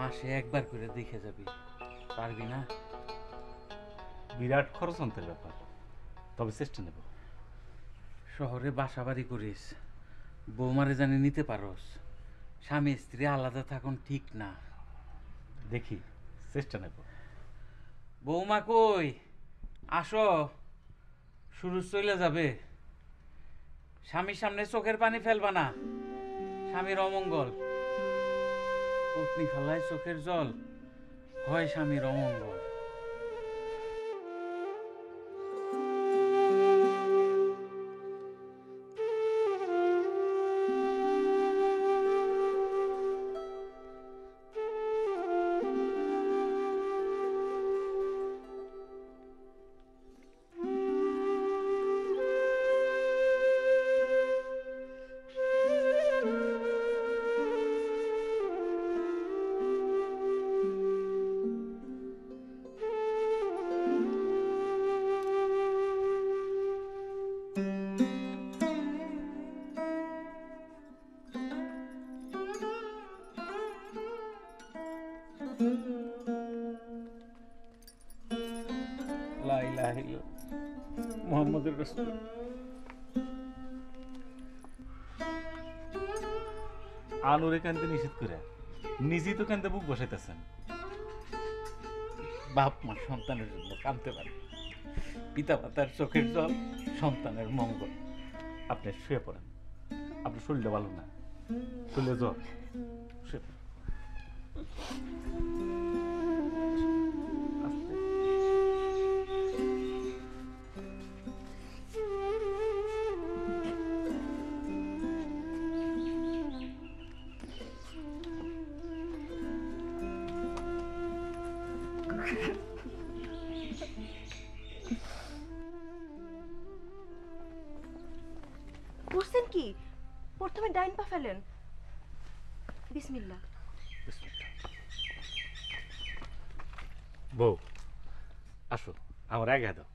মাসে একবার করে দেখে যাবি, পারবি না? বিরাট খরচ অন্তের ব্যাপার, তবে চেষ্টা নেব। শহরে বাসা বাড়ি করিস, বৌমারে জানি নিতে পারস, স্বামী স্ত্রী আলাদা থাকুন ঠিক না। দেখি, চেষ্টা নেব। বৌমা কই, আসো, শুরু চলে যাবে। স্বামীর সামনে চোখের পানি ফেলবা না, স্বামীর অমঙ্গল। পত্নী খালায় চোখের জল, হয় স্বামীর অমঙ্গল। লা ইলাহা ইল্লাল্লাহ মুহাম্মাদুর রাসূল। আনুরে কানতে নিষেধ করে নিজেই তো কানতে বুক বসাইতেছেন। বাপ মা সন্তানের জন্য কাঁদতে পারে, পিতা মাতার চোখের জল সন্তানের মঙ্গল। আপনি শুয়ে পড়েন, আপনার শরীরটা ভালো না, শরীরে জ্বর। শুয়ে পড়েন। আস্তে। করছেন কি? প্রথমে ডাইন পা ফেলেন। বিসমিল্লাহ। বিসমিল্লাহ। বউ, আসো, আমার আগে দাও,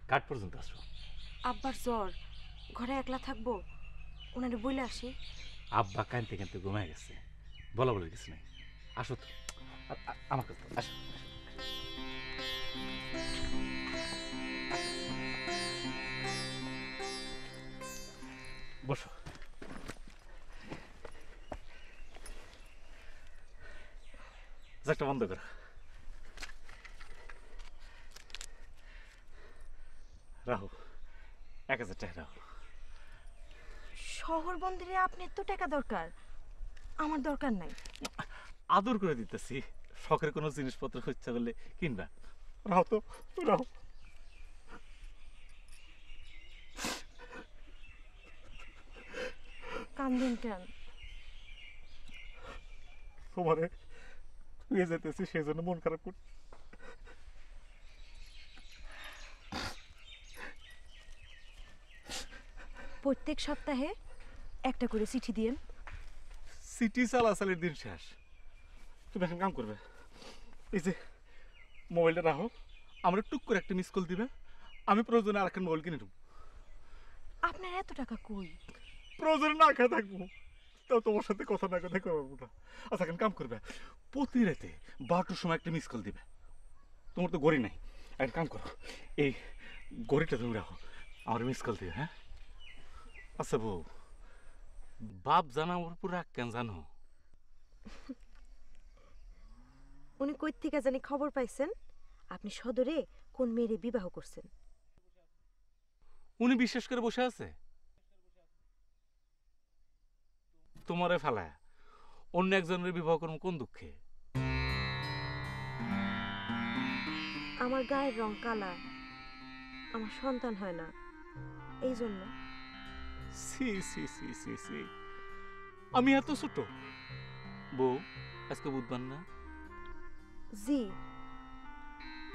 কাঠ পর্যন্ত আসো। আব্বার জ্বর, ঘরে একলা থাকবো, ওনারে বইলে আসি। আব্বা কানতে কানতে ঘুমায় গেছে, বলা বলার কিছু নেই। আসো তো, আমার কাছে আসো। বসো। একটা বন্ধ করো। রাহু, 1000 টাকা রাহু। শহর বন্দরে আপনার তো টাকা দরকার, আমার দরকার নাই। আদর করে দিতেছি, শখের কোনো জিনিসপত্র হচ্ছে বলে কিনবা। রাহু তো, রাহু। কান্দেন কেন? তোমারে শুয়ে যেতেছি, সেই জন্য মন খারাপ করছি। প্রত্যেক সপ্তাহে একটা করে চিঠি দিয়েন। সিটি চালাচালির দিন শেষ, তুমি এখন কাম করবে, এই যে মোবাইলটা রাখো, আমরা টুক করে একটা মিস কল দিবে, আমি প্রয়োজনে আর একটা মোবাইল কিনে দেবো। আপনার এত টাকা কই? প্রয়োজনে না খেয়ে থাকবো, তাও তোমার সাথে কথা না কথা করবো না। আচ্ছা এখন কাম করবে, প্রতি রাতে 12টার সময় একটা মিস কল দিবে। তোমার তো ঘড়ি নাই, একটা কাম করো, এই ঘড়িটা তুমি রাখো, আমার মিস কল দিবে। হ্যাঁ আচ্ছা বউ, বাপ জানা ওর উপর রাগ কেন জানো? উনি কই থেকে জানি খবর পাইছেন আপনি সদরে কোন মেয়েরে বিবাহ করছেন। উনি বিশ্বাস করে বসে আছে তোমারে ফেলায় অন্য একজনের বিবাহ করবো কোন দুঃখে? আমার গায়ের রং কালা, আমার সন্তান হয় না, এই জন্য। সি সি সি সি সি, আমি এত ছোট? বউ, আজকে বুধবার না? জি।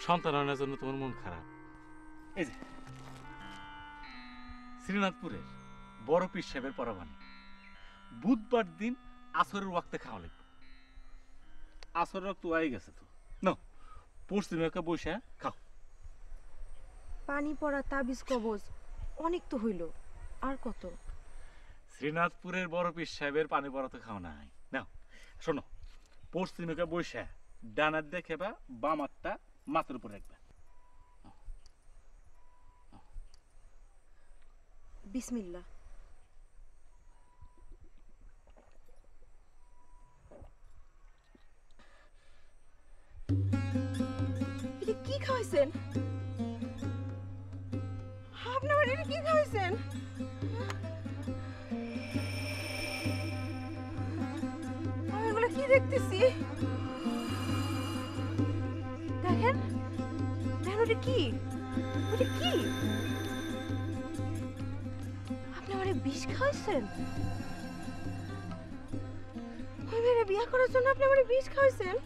সন্তান আনার জন্য তোমার মন খারাপ? এই যে শ্রীনাথপুরের বড় পীর সাহেবের পরাবানি, বুধবার দিন আসরের ওয়াক্তে খাওয়া লাগবে। আসরের রক্ত আই গেছে তো, না পশ্চিমে একটা বসে খাও। পানি পড়া তাবিজ কবজ অনেক তো হইল, আর কত? শ্রীনাথপুরের বড় পীর সাহেবের পানি পড়া তো খাও নাই। নাও শোনো, পশ্চিমে বসে ডানার দেখে বা বাম হাতটা মাথার উপর রাখবে। বিসমিল্লাহ। এটা কি খাওয়াইছেন? আপনি আমার এটা কি খাওয়াইছেন? আমি এগুলো কি দেখতেছি? দেখেন দেখেন, ওটা কি? ওটা কি? আপনি আমার বিষ খাওয়াইছেন? ওই মেয়েরা বিয়ে করার জন্য আপনি আমার বিষ খাওয়াইছেন?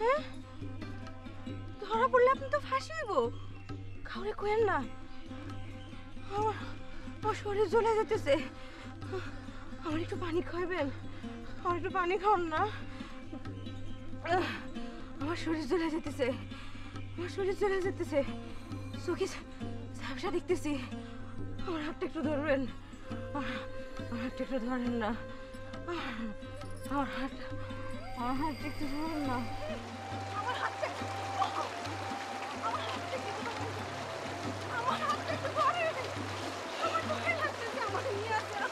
হ্যাঁ, ধরা পড়লে আপনি তো ফাঁসি হইব। খাওয়ারে কোয়েন না, আমার শরীর জ্বলে যেতেছে। আমার একটু পানি খাওয়াবেন? আমার একটু পানি খাওয়ান না। আমার শরীর জ্বলে যেতেছে, আমার শরীর জ্বলে যেতেছে, চোখে ঝাপসা দেখতেছি। আমার হাতটা একটু ধরবেন? আমার হাতটা একটু ধরেন না, আমার হাতটা একটু ধরেন না। আমার হাতটা একটু ধরেন। আমার ভয় লাগতেছে, আমাকে নিয়ে আসেন,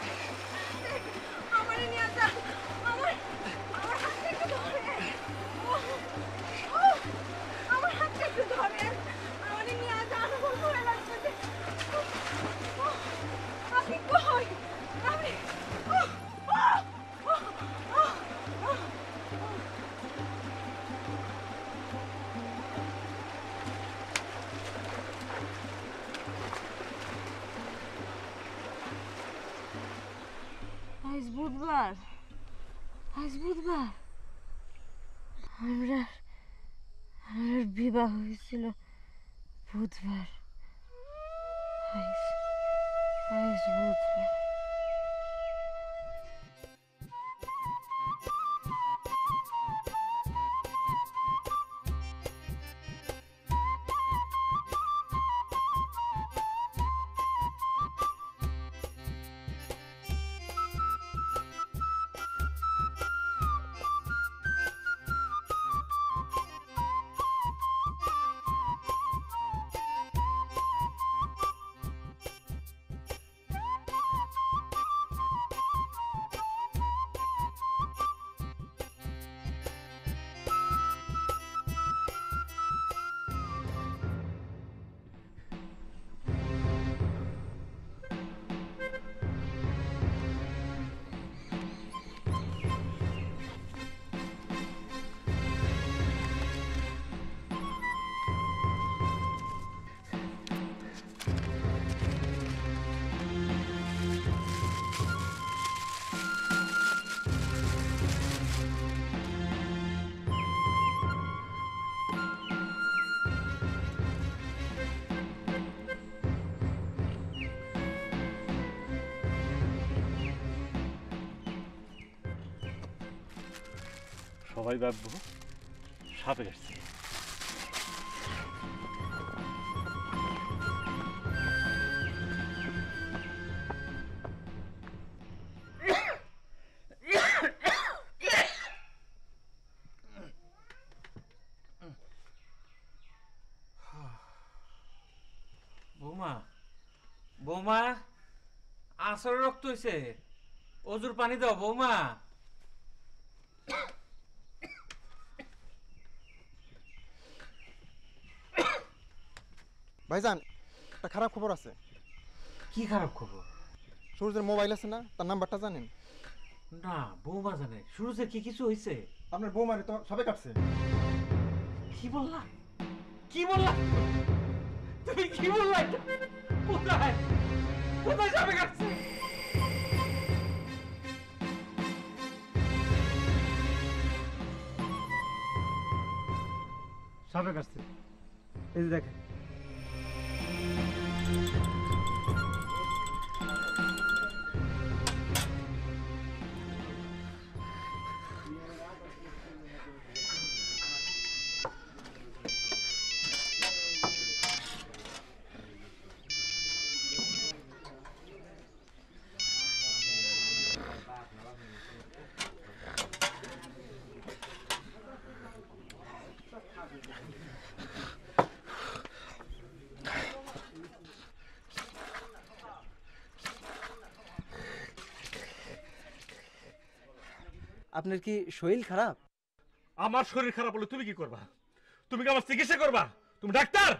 আমারে নিয়ে আসেন। আমার হাতটা একটু ধরেন, আমার হাতটা একটু ধরেন, আমারে নিয়ে আসেন। আমার ভয় লাগতেছে। আপনি কই? আপনি আজ বুধবার, আজ বুধবার। আমরা বিবাহ হয়েছিল বুধবার। আজ বুধবার। সবাই ভাববো সাপে কাটছে। বৌমা, বৌমা, আসর রক্ত হইছে, অজুর পানি দাও বৌমা। ভাইজান, একটা খারাপ খবর আছে। কি খারাপ খবর? সূর্যের মোবাইল আছে না, তার নাম্বারটা জানেন? না, বৌমা জানে। সুরজের কি কিছু হয়েছে? আপনার বৌমারে তো সবে কাটছে। কি বললা? কি বললা? তুমি কি বললা? কোথায় কোথায় যাবে কাটছে? সবে কাটছে, এই যে দেখেন। আপনার কি শরীর খারাপ? আমার শরীর খারাপ হলে তুমি কি করবা? তুমি কি আমার চিকিৎসা করবা? তুমি ডাক্তার?